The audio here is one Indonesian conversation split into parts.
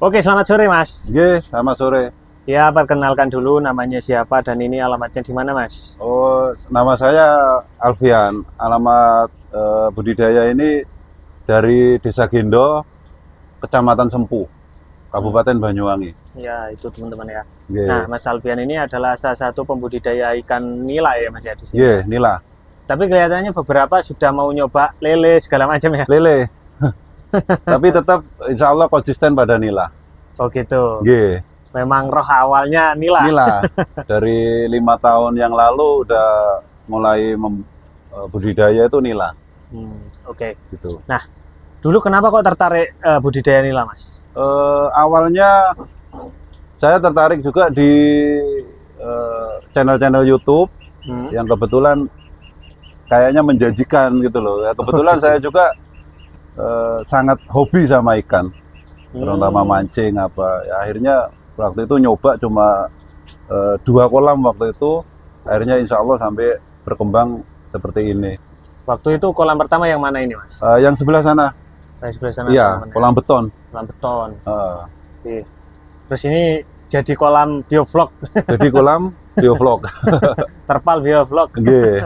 Oke, selamat sore Mas. Selamat sore. Ya, perkenalkan dulu namanya siapa dan ini alamatnya di mana Mas? Oh, nama saya Alfian. Alamat budidaya ini dari Desa Gendo, Kecamatan Sempu, Kabupaten Banyuwangi. Ya, itu teman-teman ya. Nggih. Nah, Mas Alfian ini adalah salah satu pembudidaya ikan nila ya Mas ya di sini. Nggih, nila. Tapi kelihatannya beberapa sudah mau nyoba lele segala macam ya. Lele. Tapi tetap insya Allah konsisten pada nila. Oh gitu. Nggih. Memang roh awalnya nila. Nila. Dari 5 tahun yang lalu udah mulai budidaya itu nila. Oke. Gitu. Nah, dulu kenapa kok tertarik budidaya nila Mas? Awalnya saya tertarik juga di channel-channel YouTube yang kebetulan kayaknya menjanjikan gitu loh. Ya, kebetulan saya juga sangat hobi sama ikan, terutama mancing apa. Ya, akhirnya waktu itu nyoba cuma 2 kolam waktu itu. Akhirnya insya Allah sampai berkembang seperti ini. Waktu itu kolam pertama yang mana ini Mas? Yang sebelah sana. Yang sebelah sana. Iya, kolam beton. Kolam beton. Oke. Uh, Terus ini jadi kolam biovlog. Jadi kolam biovlog. Terpal biovlog. Nggih.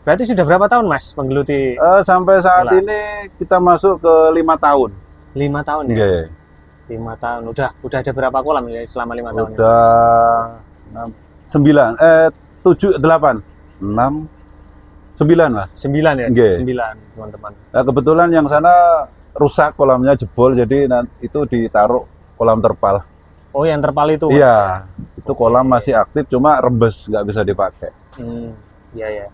Berarti sudah berapa tahun Mas menggeluti? Sampai saat nila? ini kita masuk ke 5 tahun. 5 tahun ya? Nggih. 5 tahun. Udah ada berapa kolam ya selama 5 tahun? Udah 9, 7, 8, 6, 9 Mas. 9 ya? Nggih. 9 teman-teman. Nah, kebetulan yang sana rusak kolamnya, jebol, jadi itu ditaruh kolam terpal. Oh, yang terpal itu? Iya, itu kolam masih aktif, cuma rembes, nggak bisa dipakai. Iya ya.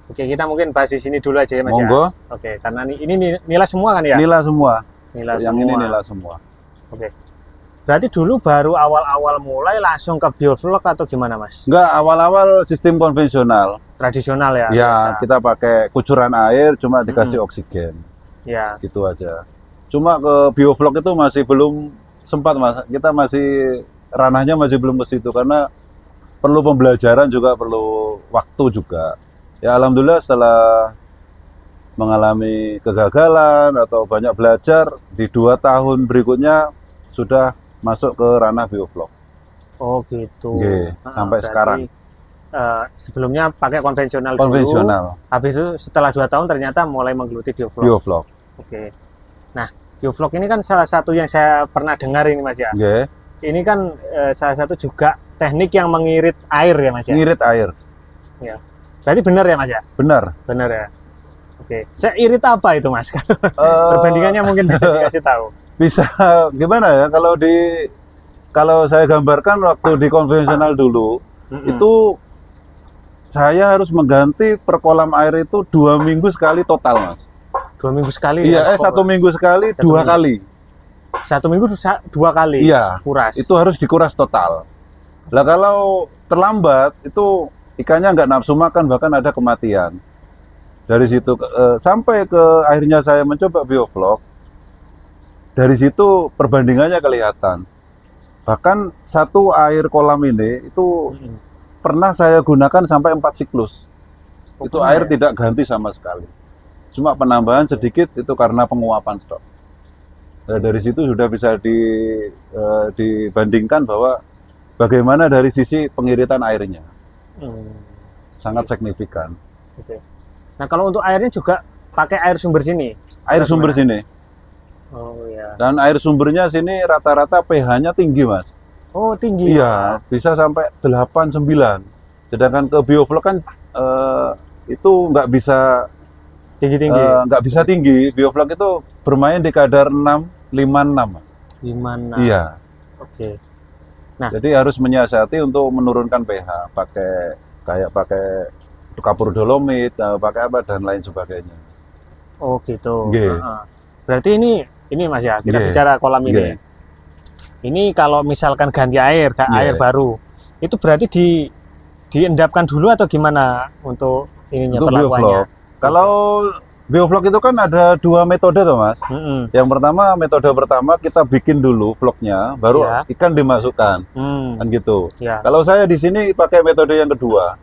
Oke, kita mungkin bahas di sini dulu aja ya Mas. Monggo. Ya? Oke, karena ini nila semua kan ya? Nila semua. Nila yang semua. ini nila semua. Oke. Berarti dulu baru awal-awal mulai langsung ke biovlog atau gimana Mas? Enggak, awal-awal sistem konvensional. Tradisional ya? Ya, biasa. kita pakai kucuran air, cuma dikasih oksigen. Ya. Gitu aja. Cuma ke biovlog itu masih belum sempat Mas. Kita masih ranahnya masih belum ke situ karena perlu pembelajaran juga, perlu waktu juga. Ya alhamdulillah setelah mengalami kegagalan atau banyak belajar, di 2 tahun berikutnya sudah masuk ke ranah biovlog. Oh gitu. Nggih, sampai sekarang. Sebelumnya pakai konvensional Konvensional. dulu. Habis itu setelah 2 tahun ternyata mulai menggeluti biovlog. Biovlog. Oke. Nah, biovlog ini kan salah satu yang saya pernah dengar ini Mas ya. Nggih. Ini kan salah satu juga teknik yang mengirit air ya Mas ya. Ngirit air. Ya. Berarti benar ya Mas ya? Benar. Benar ya. Oke. Seirit apa itu Mas? Perbandingannya mungkin bisa dikasih tahu. Bisa gimana ya kalau saya gambarkan waktu di konvensional dulu itu saya harus mengganti per kolam air itu 2 minggu sekali total Mas. 2 minggu sekali? Iya, 1 minggu sekali, 2 kali. 1 minggu 2 kali? Iya, kuras. Itu harus dikuras total. Lah kalau terlambat itu ikannya nggak nafsu makan, bahkan ada kematian. Dari situ sampai ke akhirnya saya mencoba biovlog. Dari situ perbandingannya kelihatan. Bahkan satu air kolam ini itu pernah saya gunakan sampai 4 siklus. Itu air tidak ganti sama sekali. Cuma penambahan sedikit itu karena penguapan stok. Nah, dari situ sudah bisa dibandingkan bahwa bagaimana dari sisi pengiritan airnya. Sangat signifikan. Oke. Nah kalau untuk airnya juga pakai air sumber sini? Air sumber sini. Oh ya. Dan air sumbernya sini rata-rata pH-nya tinggi Mas. Oh tinggi? Iya, bisa sampai 8, 9. Sedangkan ke biovlog kan itu nggak bisa tinggi-tinggi? Nggak bisa tinggi. Biovlog itu bermain di kadar 6, 5, 6. 5, 6? Iya. Oke. Nah, jadi harus menyiasati untuk menurunkan pH, pakai kapur dolomit, pakai apa dan lain sebagainya. Oh gitu. Nggih. Berarti ini Mas ya, kita bicara kolam ini. Ini kalau misalkan ganti air, air baru, itu berarti diendapkan dulu atau gimana untuk ininya untuk perlakuannya? Biovlog. Kalau biovlog itu kan ada 2 metode toh Mas. Yang pertama, metode pertama kita bikin dulu vlognya, baru ikan dimasukkan, kan gitu. Ya. Kalau saya di sini pakai metode yang kedua,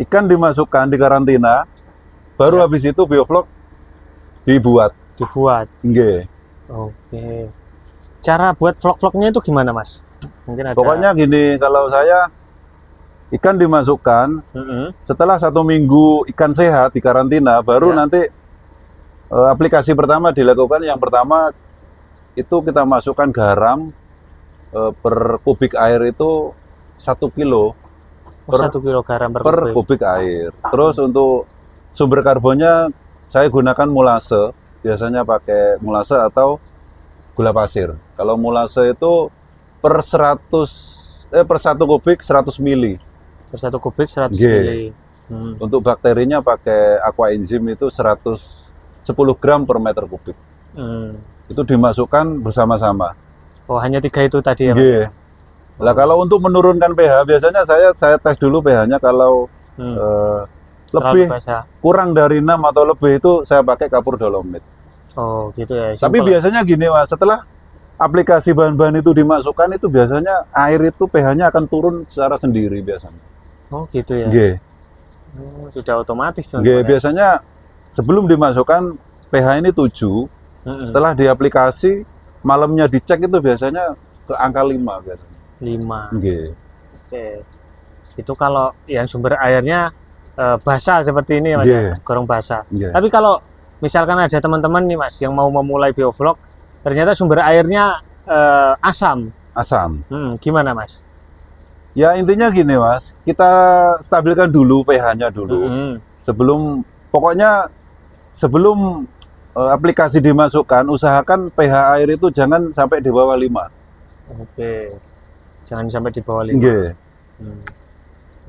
ikan dimasukkan di karantina, baru habis itu biovlog dibuat. Nggih. Oke. Cara buat vlog-vlognya itu gimana, Mas? Mungkin ada. Pokoknya gini, kalau saya ikan dimasukkan, setelah 1 minggu ikan sehat di karantina, baru Ya. nanti aplikasi pertama dilakukan. Yang pertama itu kita masukkan garam per kubik air itu 1 kilo Oh, 1 kilo garam per per kubik air. Terus untuk sumber karbonnya saya gunakan mulase, biasanya pakai mulase atau gula pasir. Kalau mulase itu per 1 kubik 100 mili. Per 1 kubik 100 G. mili. Untuk bakterinya pakai aqua enzim itu 110 gram per meter kubik. Itu dimasukkan bersama-sama. Oh, hanya 3 itu tadi ya, Mas? G. Lah kalau untuk menurunkan pH biasanya saya tes dulu pH-nya, kalau lebih basah. kurang dari 6 atau lebih itu saya pakai kapur dolomit. Oh, gitu ya. Tapi biasanya gini, Mas, setelah aplikasi bahan-bahan itu dimasukkan, itu biasanya air itu pH-nya akan turun secara sendiri biasanya. Oh, gitu ya. G. Sudah otomatis. G biasanya sebelum dimasukkan pH ini 7, setelah diaplikasi malamnya dicek itu biasanya ke angka 5 biasanya. 5. G. Oke. Itu kalau yang sumber airnya basah seperti ini, Mas, ya? Gorong basah. G. Tapi kalau misalkan ada teman-teman nih, Mas, yang mau memulai biovlog, ternyata sumber airnya asam. Asam. Gimana, Mas? Ya intinya gini, Mas, kita stabilkan dulu pH-nya dulu. Sebelum aplikasi dimasukkan, usahakan pH air itu jangan sampai di bawah 5. Oke. Jangan sampai di bawah 5.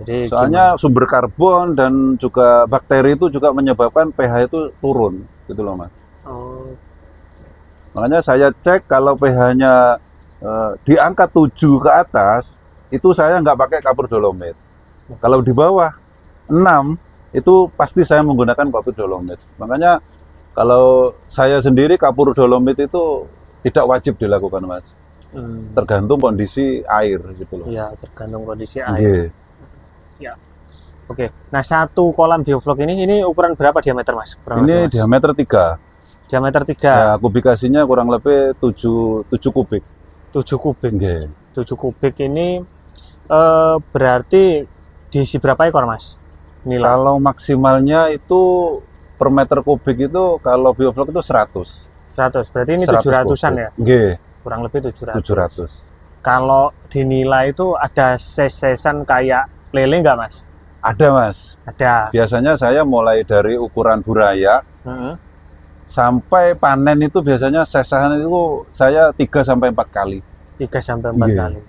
Jadi soalnya sumber karbon dan juga bakteri itu juga menyebabkan pH itu turun, gitu loh, Mas. Oh. Makanya saya cek kalau pH-nya di angka 7 ke atas, itu saya nggak pakai kapur dolomit. Kalau di bawah 6, itu pasti saya menggunakan kapur dolomit. Makanya kalau saya sendiri kapur dolomit itu tidak wajib dilakukan, Mas. Tergantung kondisi air, gitu loh. Iya, tergantung kondisi air. Ya. Oke. Nah, 1 kolam biovlog ini ukuran berapa diameter, Mas? Ini diameter 3. Diameter 3. Ya, kubikasinya kurang lebih 7 kubik. 7 kubik. Nggih. 7 kubik ini berarti diisi berapa ekor, Mas? Nilai. Kalau maksimalnya itu per meter kubik itu kalau biovlog itu 100. 100. Berarti ini 700-an ya? Nggih. Kurang lebih 700. 700. Kalau dinilai itu ada ses-sesan kayak lele nggak, Mas? Ada, Mas. Ada. Biasanya saya mulai dari ukuran buraya sampai panen itu biasanya sesahan itu saya 3 sampai 4 kali. 3 sampai 4 kali.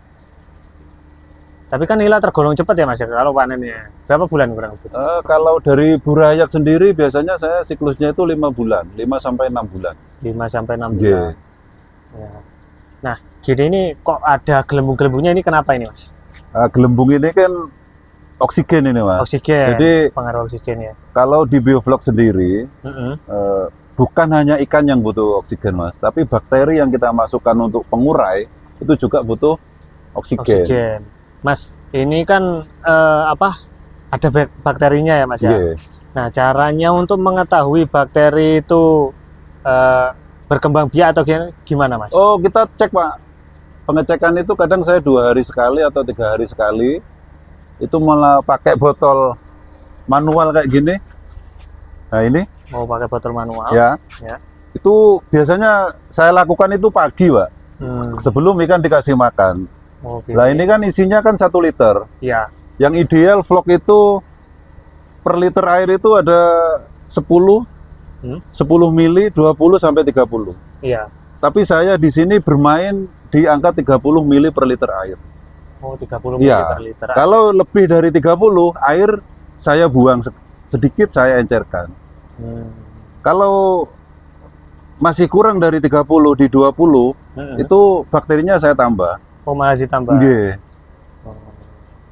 Tapi kan nila tergolong cepat ya, Mas, ya, kalau panennya. Berapa bulan kurang lebih? Kalau dari burayak sendiri biasanya saya siklusnya itu 5 bulan, 5 sampai 6 bulan. 5 sampai 6 bulan. Ya. Nah, jadi ini kok ada gelembung-gelembungnya, ini kenapa ini, Mas? Gelembung ini kan oksigen ini, Mas. Oksigen. Jadi pengaruh oksigen ya. kalau di biovlog sendiri bukan hanya ikan yang butuh oksigen, Mas, tapi bakteri yang kita masukkan untuk pengurai itu juga butuh oksigen. Mas, ini kan ada bakterinya ya, Mas, ya. Nah, caranya untuk mengetahui bakteri itu berkembang biak atau gimana, Mas? Oh, kita cek, Pak. Pengecekan itu kadang saya 2 hari sekali atau 3 hari sekali. Itu malah pakai botol manual kayak gini. Nah, ini. Mau pakai botol manual? Ya. Itu biasanya saya lakukan itu pagi, Pak. Sebelum ikan dikasih makan. Nah, ini kan isinya kan 1 liter. Iya. Yang ideal vlog itu per liter air itu ada 10 mili, 20 sampai 30. Iya. Tapi saya di sini bermain di angka 30 mili per liter air. Oh, 30 mili per liter air. Kalau lebih dari 30, air saya buang sedikit, saya encerkan. Kalau masih kurang dari 30, di 20, itu bakterinya saya tambah. Oh, malah ditambah? Nggih.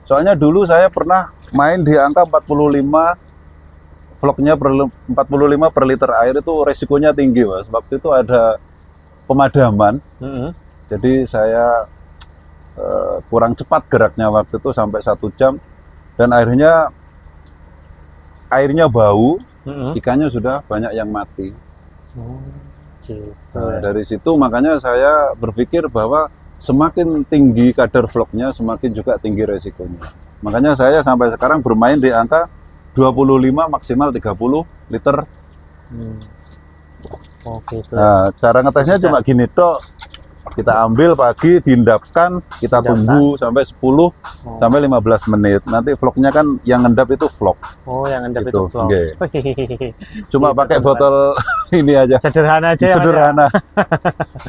Soalnya dulu saya pernah main di angka 45, vlognya 45 per liter air, itu resikonya tinggi, Mas. Waktu itu ada pemadaman, jadi saya kurang cepat geraknya waktu itu sampai 1 jam, dan airnya bau, ikannya sudah banyak yang mati. gitu. Nah, dari situ makanya saya berpikir bahwa semakin tinggi kadar vlognya, semakin juga tinggi resikonya. Makanya saya sampai sekarang bermain di angka 25 maksimal 30 liter. Oh gitu. Nah, cara ngetesnya cuma gini tok. Kita ambil pagi, diendapkan, kita tunggu sampai 10 sampai 15 menit. Nanti vlognya kan yang ngendap itu vlog. Oh, yang ngendap Gitu, itu vlog. nggih. Cuma pakai botol ini aja. Sederhana aja ya, Mas, ya? Sederhana.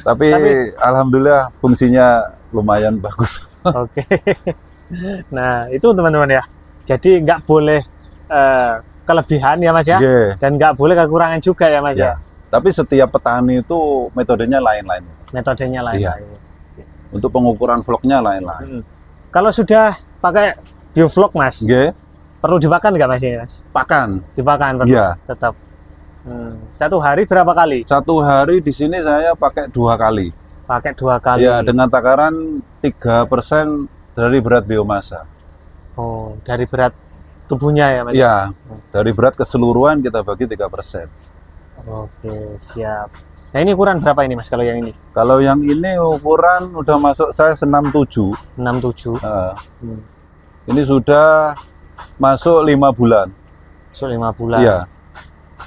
Tapi alhamdulillah fungsinya lumayan bagus. Oke. Nah, itu teman-teman ya. Jadi nggak boleh kelebihan ya Mas ya. Nggih. Dan nggak boleh kekurangan juga ya Mas ya. Tapi setiap petani itu metodenya lain-lain. Metodenya lain. Iya. Untuk pengukuran vlognya lain-lain. Kalau sudah pakai biovlog Mas, Nggih. perlu dipakan nggak Mas ini Mas? Pakan. Dipakan perlu. Iya. Tetap. Satu hari berapa kali? Satu hari di sini saya pakai 2 kali. Pakai 2 kali. Ya, dengan takaran 3% dari berat biomasa. Oh, dari berat tubuhnya ya Mas? Iya, dari berat keseluruhan kita bagi 3%. Oke, siap. Nah, ini ukuran berapa ini Mas kalau yang ini? Kalau yang ini ukuran udah masuk saya 67. 67. Ini sudah masuk 5 bulan. So, 5 bulan. Iya.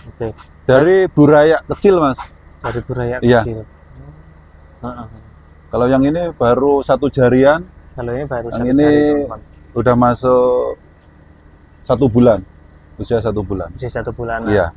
Oke. Dari burayak kecil, Mas. Dari burayak Iya. kecil. Kalau yang ini baru 1 jarian, Kalau ini baru yang 1 ini jari, teman-teman. udah masuk 1 bulan. Usia 1 bulan. Usia 1 bulan. Iya.